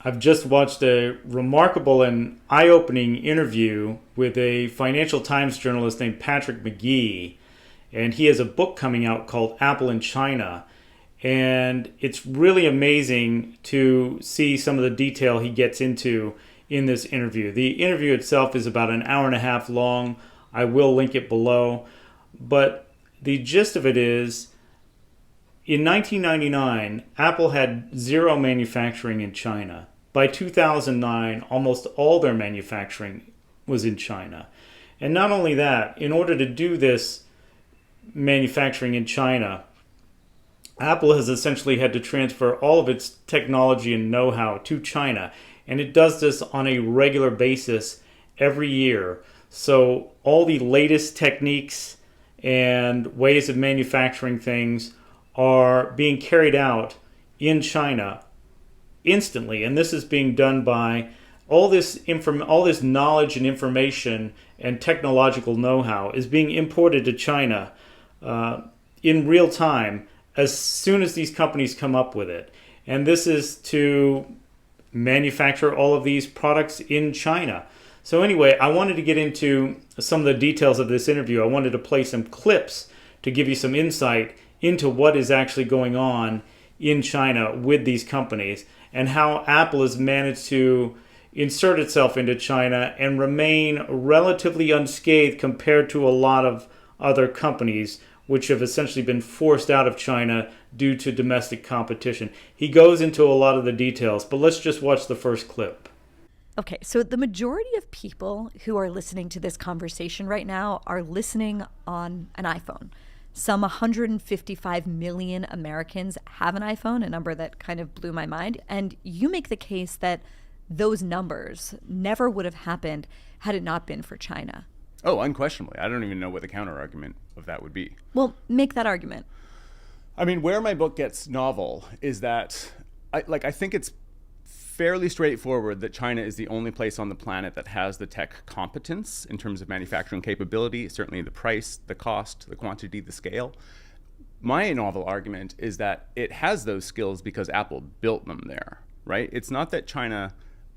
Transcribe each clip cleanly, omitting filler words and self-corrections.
I've just watched a remarkable and eye-opening interview with a Financial Times journalist named Patrick McGee, and he has a book coming out called Apple in China. And it's really amazing to see some of the detail he gets into in this interview. The interview itself is about an hour and a half long. I will link it below. But the gist of it is, in 1999, Apple had zero manufacturing in China. By 2009, almost all their manufacturing was in China. And not only that, in order to do this manufacturing in China, Apple has essentially had to transfer all of its technology and know-how to China. And it does this on a regular basis every year. So all the latest techniques and ways of manufacturing things are being carried out in China instantly, and this is being done by all this knowledge and information and technological know-how is being imported to China in real time as soon as these companies come up with it. And this is to manufacture all of these products in China. So anyway, I wanted to get into some of the details of this interview. I wanted to play some clips to give you some insight into what is actually going on in China with these companies and how Apple has managed to insert itself into China and remain relatively unscathed compared to a lot of other companies which have essentially been forced out of China due to domestic competition. He goes into a lot of the details, but let's just watch the first clip. Okay, so the majority of people who are listening to this conversation right now are listening on an iPhone. Some 155 million Americans have an iPhone, a number that kind of blew my mind. And you make the case that those numbers never would have happened had it not been for China. Oh, unquestionably. I don't even know what the counter argument of that would be. Well, make that argument. I mean, where my book gets novel is that I think it's fairly straightforward that China is the only place on the planet that has the tech competence in terms of manufacturing capability, certainly the price, the cost, the quantity, the scale. My novel argument is that it has those skills because Apple built them there, right? It's not that China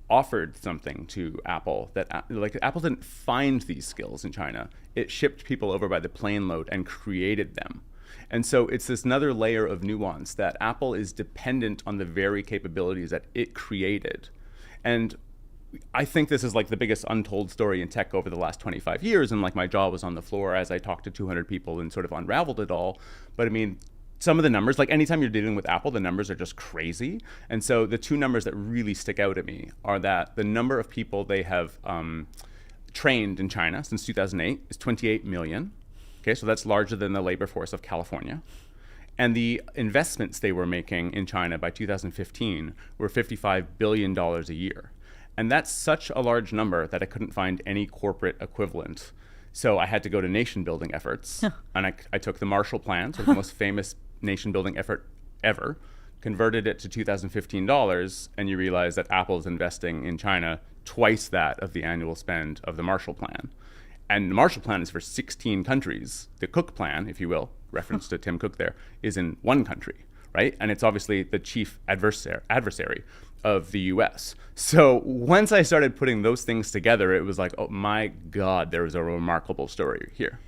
offered something to Apple, that Apple didn't find these skills in China. It shipped people over by the plane load and created them. And so it's this another layer of nuance that Apple is dependent on the very capabilities that it created. And I think this is like the biggest untold story in tech over the last 25 years. And like my jaw was on the floor as I talked to 200 people and sort of unraveled it all. But I mean, some of the numbers, like anytime you're dealing with Apple, the numbers are just crazy. And so the two numbers that really stick out at me are that the number of people they have trained in China since 2008 is 28 million. Okay, so that's larger than the labor force of California. And the investments they were making in China by 2015 were $55 billion a year. And that's such a large number that I couldn't find any corporate equivalent. So I had to go to nation building efforts. And I took the Marshall Plan, so the most famous nation building effort ever, converted it to 2015 dollars, and you realize that Apple is investing in China twice that of the annual spend of the Marshall Plan. And the Marshall Plan is for 16 countries. The Cook Plan, if you will, reference to Tim Cook there, is in one country, right? And it's obviously the chief adversary of the US. So once I started putting those things together, it was like, oh my God, there was a remarkable story here.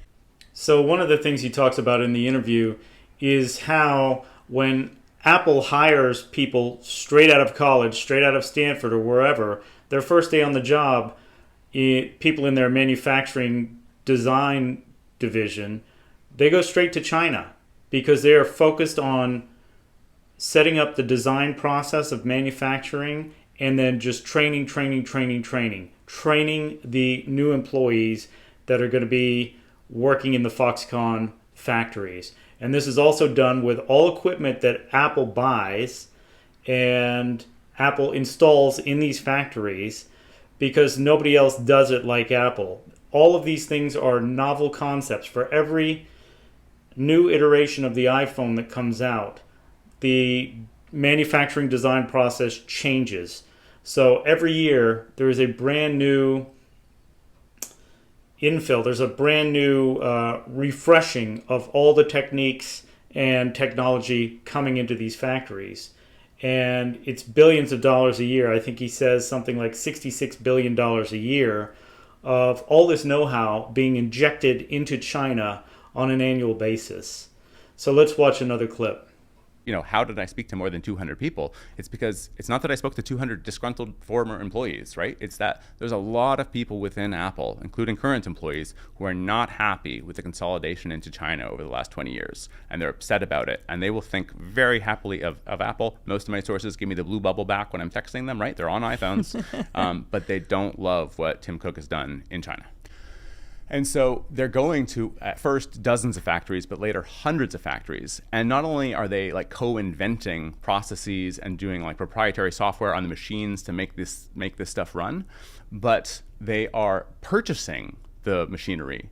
So one of the things he talks about in the interview is how when Apple hires people straight out of college, straight out of Stanford or wherever, their first day on the job, people in their manufacturing design division, they go straight to China because they are focused on setting up the design process of manufacturing and then just training the new employees that are going to be working in the Foxconn factories. And this is also done with all equipment that Apple buys and Apple installs in these factories, because nobody else does it like Apple. All of these things are novel concepts. For every new iteration of the iPhone that comes out, the manufacturing design process changes. So every year there is a brand new infill. There's a brand new refreshing of all the techniques and technology coming into these factories. and it's billions of dollars a year. I think he says something like $66 billion a year of all this know-how being injected into China on an annual basis. So let's watch another clip. How did I speak to more than 200 people? It's because it's not that I spoke to 200 disgruntled former employees, right? It's that there's a lot of people within Apple, including current employees, who are not happy with the consolidation into China over the last 20 years. And they're upset about it. And they will think very happily of Apple. Most of my sources give me the blue bubble back when I'm texting them, right? They're on iPhones. But they don't love what Tim Cook has done in China. And so they're going to, at first, dozens of factories, but later hundreds of factories. And not only are they like co-inventing processes and doing like proprietary software on the machines to make this stuff run, but they are purchasing the machinery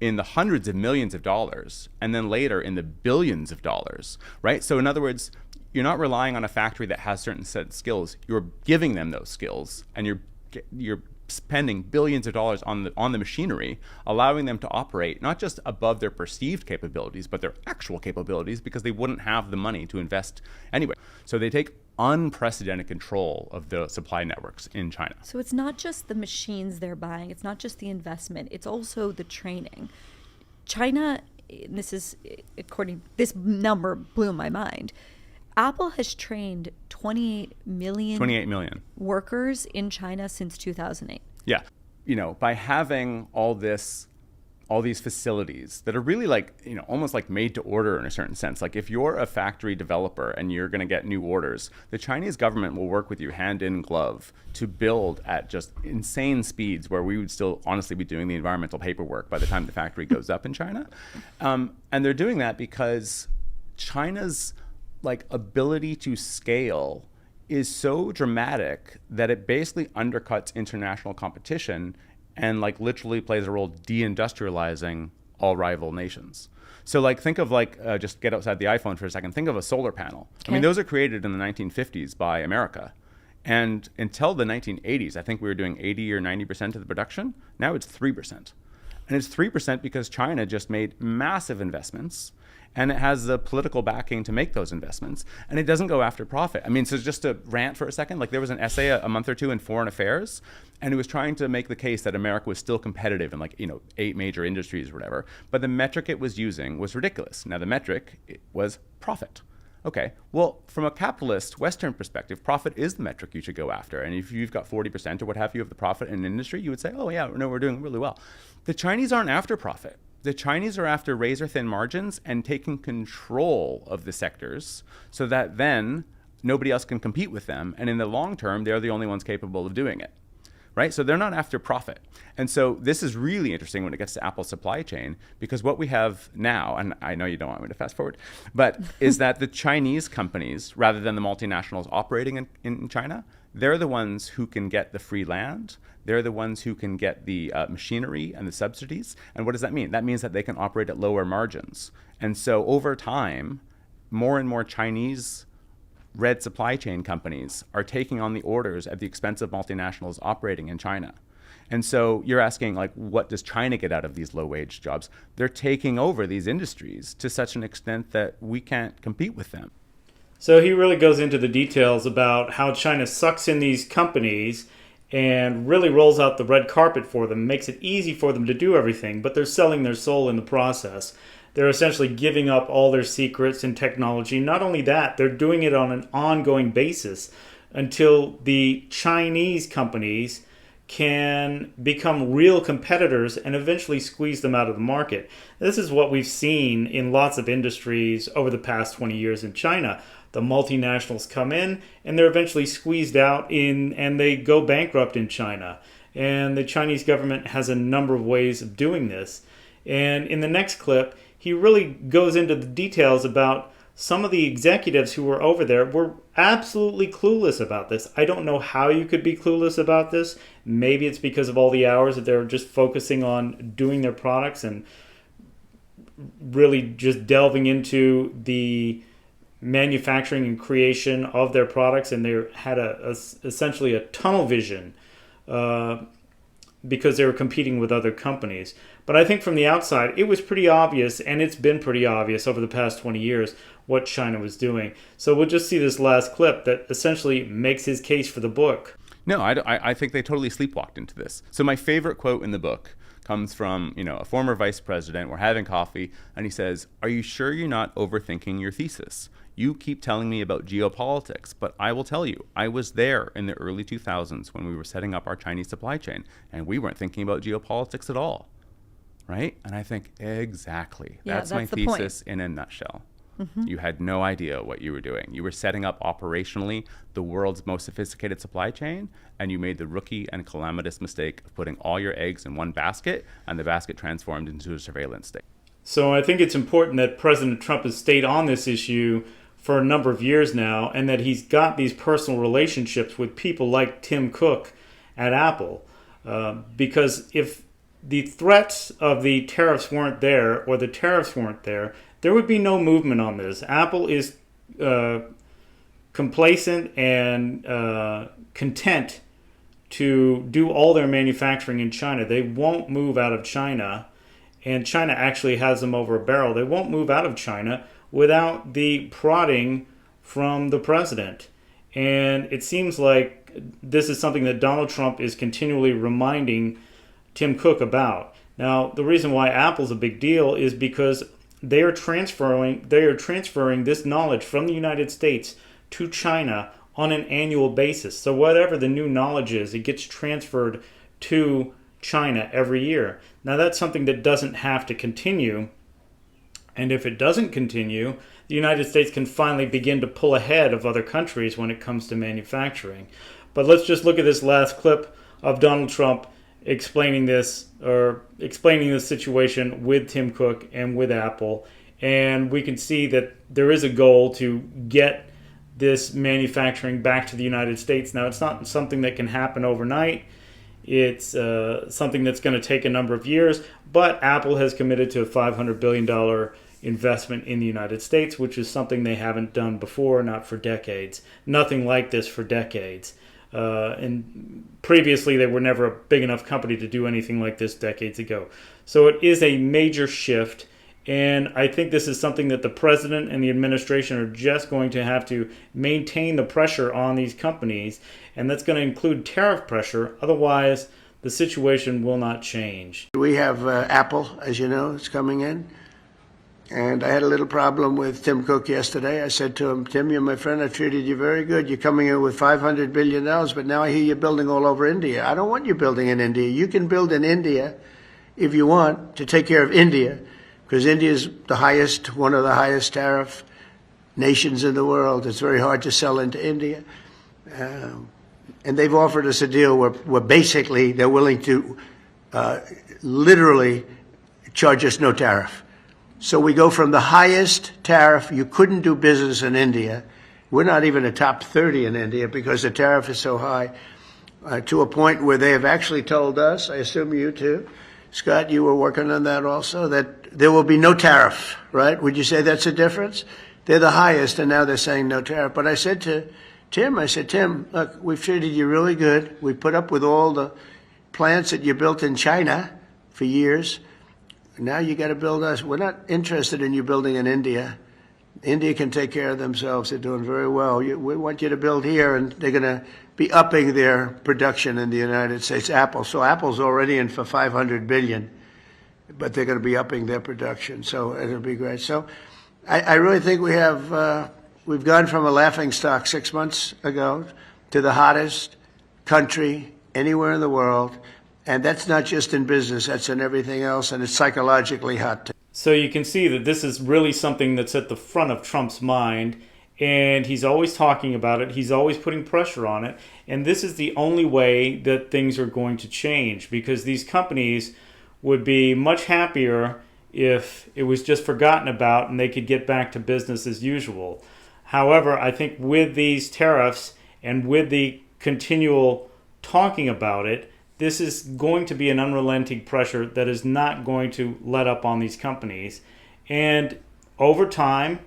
in the hundreds of millions of dollars, and then later in the billions of dollars, right? So in other words, you're not relying on a factory that has certain set of skills. You're giving them those skills, and you're spending billions of dollars on the machinery, allowing them to operate not just above their perceived capabilities, but their actual capabilities, because they wouldn't have the money to invest anyway. So they take unprecedented control of the supply networks in China. So it's not just the machines they're buying, it's not just the investment, it's also the training. China, this number blew my mind. Apple has trained 28 million workers in China since 2008. Yeah. By having all these facilities that are really like, almost like made to order in a certain sense. Like if you're a factory developer and you're going to get new orders, the Chinese government will work with you hand in glove to build at just insane speeds where we would still honestly be doing the environmental paperwork by the time the factory goes up in China. And they're doing that because China's ability to scale is so dramatic that it basically undercuts international competition and literally plays a role deindustrializing all rival nations. So think of just get outside the iPhone for a second. Think of a solar panel. Okay. I mean, those are created in the 1950s by America. And until the 1980s, I think we were doing 80 or 90% of the production. Now it's 3%. And it's 3% because China just made massive investments, and it has the political backing to make those investments, and it doesn't go after profit. I mean, so just to rant for a second, there was an essay a month or two in Foreign Affairs, and it was trying to make the case that America was still competitive in 8 major industries or whatever, but the metric it was using was ridiculous. Now the metric was profit. Okay, well, from a capitalist Western perspective, profit is the metric you should go after. And if you've got 40% or what have you of the profit in an industry, you would say, oh yeah, no, we're doing really well. The Chinese aren't after profit. The Chinese are after razor-thin margins and taking control of the sectors so that then nobody else can compete with them. And in the long term, they're the only ones capable of doing it, right? So they're not after profit. And so this is really interesting when it gets to Apple's supply chain, because what we have now, and I know you don't want me to fast forward, but is that the Chinese companies, rather than the multinationals operating in China, they're the ones who can get the free land. They're the ones who can get the machinery and the subsidies. And what does that mean? That means that they can operate at lower margins. And so over time, more and more Chinese red supply chain companies are taking on the orders at the expense of multinationals operating in China. And so you're asking, what does China get out of these low-wage jobs? They're taking over these industries to such an extent that we can't compete with them. So he really goes into the details about how China sucks in these companies and really rolls out the red carpet for them, makes it easy for them to do everything, but they're selling their soul in the process. They're essentially giving up all their secrets and technology. Not only that, they're doing it on an ongoing basis until the Chinese companies can become real competitors and eventually squeeze them out of the market. This is what we've seen in lots of industries over the past 20 years in China. The multinationals come in and they're eventually squeezed out and they go bankrupt in China. And the Chinese government has a number of ways of doing this. And in the next clip, he really goes into the details about some of the executives who were over there were absolutely clueless about this. I don't know how you could be clueless about this. Maybe it's because of all the hours that they're just focusing on doing their products and really just delving into the manufacturing and creation of their products, and they had essentially a tunnel vision because they were competing with other companies. But I think from the outside, it was pretty obvious, and it's been pretty obvious over the past 20 years, what China was doing. So we'll just see this last clip that essentially makes his case for the book. No, I think they totally sleepwalked into this. So my favorite quote in the book comes from, a former vice president. We're having coffee, and he says, "Are you sure you're not overthinking your thesis? You keep telling me about geopolitics, but I will tell you, I was there in the early 2000s when we were setting up our Chinese supply chain, and we weren't thinking about geopolitics at all." Right? And I think, exactly. Yeah, that's my the point. thesis in a nutshell. You had no idea what you were doing. You were setting up operationally the world's most sophisticated supply chain, and you made the rookie and calamitous mistake of putting all your eggs in one basket, and the basket transformed into a surveillance state. So I think it's important that President Trump has stayed on this issue for a number of years now, and that he's got these personal relationships with people like Tim Cook at Apple. Because if the threats of the tariffs weren't there, or the tariffs weren't there would be no movement on this. Apple is complacent and content to do all their manufacturing in China. They won't move out of China, and China actually has them over a barrel. They won't move out of China without the prodding from the president. And it seems like this is something that Donald Trump is continually reminding Tim Cook about. Now, the reason why Apple's a big deal is because they are transferring this knowledge from the United States to China on an annual basis. So whatever the new knowledge is, it gets transferred to China every year. Now that's something that doesn't have to continue. And if it doesn't continue, the United States can finally begin to pull ahead of other countries when it comes to manufacturing. But let's just look at this last clip of Donald Trump explaining this situation with Tim Cook and with Apple. And we can see that there is a goal to get this manufacturing back to the United States. Now, it's not something that can happen overnight. It's something that's going to take a number of years. But Apple has committed to a $500 billion investment in the United States, which is something they haven't done before, not for decades. Nothing like this for decades. And previously, they were never a big enough company to do anything like this decades ago. So it is a major shift. And I think this is something that the president and the administration are just going to have to maintain the pressure on these companies. And that's going to include tariff pressure. Otherwise, the situation will not change. We have Apple, as you know, it's coming in. And I had a little problem with Tim Cook yesterday. I said to him, "Tim, you're my friend. I treated you very good. You're coming in with $500 billion, but now I hear you're building all over India. I don't want you building in India. You can build in India if you want to take care of India, because India is one of the highest tariff nations in the world. It's very hard to sell into India. And they've offered us a deal where basically they're willing to literally charge us no tariff. So we go from the highest tariff, you couldn't do business in India. We're not even a top 30 in India because the tariff is so high, to a point where they have actually told us, I assume you too, Scott, you were working on that also, that there will be no tariff, right? Would you say that's a difference? They're the highest, and now they're saying no tariff. But I said to Tim, Tim, look, we've treated you really good. We put up with all the plants that you built in China for years. Now you got to build us. We're not interested in you building in India. India can take care of themselves. They're doing very well. We want you to build here, and they're going to be upping their production in the United States. Apple. So Apple's already in for $500 billion, but they're going to be upping their production. So it'll be great. So I really think we've gone from a laughingstock 6 months ago to the hottest country anywhere in the world. And that's not just in business, that's in everything else, and it's psychologically hot too. So you can see that this is really something that's at the front of Trump's mind, and he's always talking about it, he's always putting pressure on it, and this is the only way that things are going to change, because these companies would be much happier if it was just forgotten about and they could get back to business as usual. However, I think with these tariffs and with the continual talking about it, this is going to be an unrelenting pressure that is not going to let up on these companies. And over time,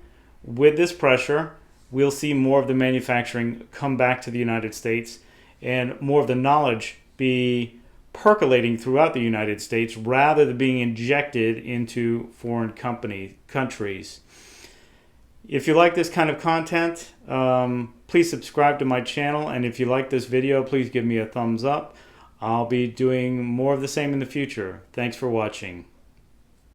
with this pressure, we'll see more of the manufacturing come back to the United States and more of the knowledge be percolating throughout the United States rather than being injected into foreign countries. If you like this kind of content, please subscribe to my channel. And if you like this video, please give me a thumbs up. I'll be doing more of the same in the future. Thanks for watching.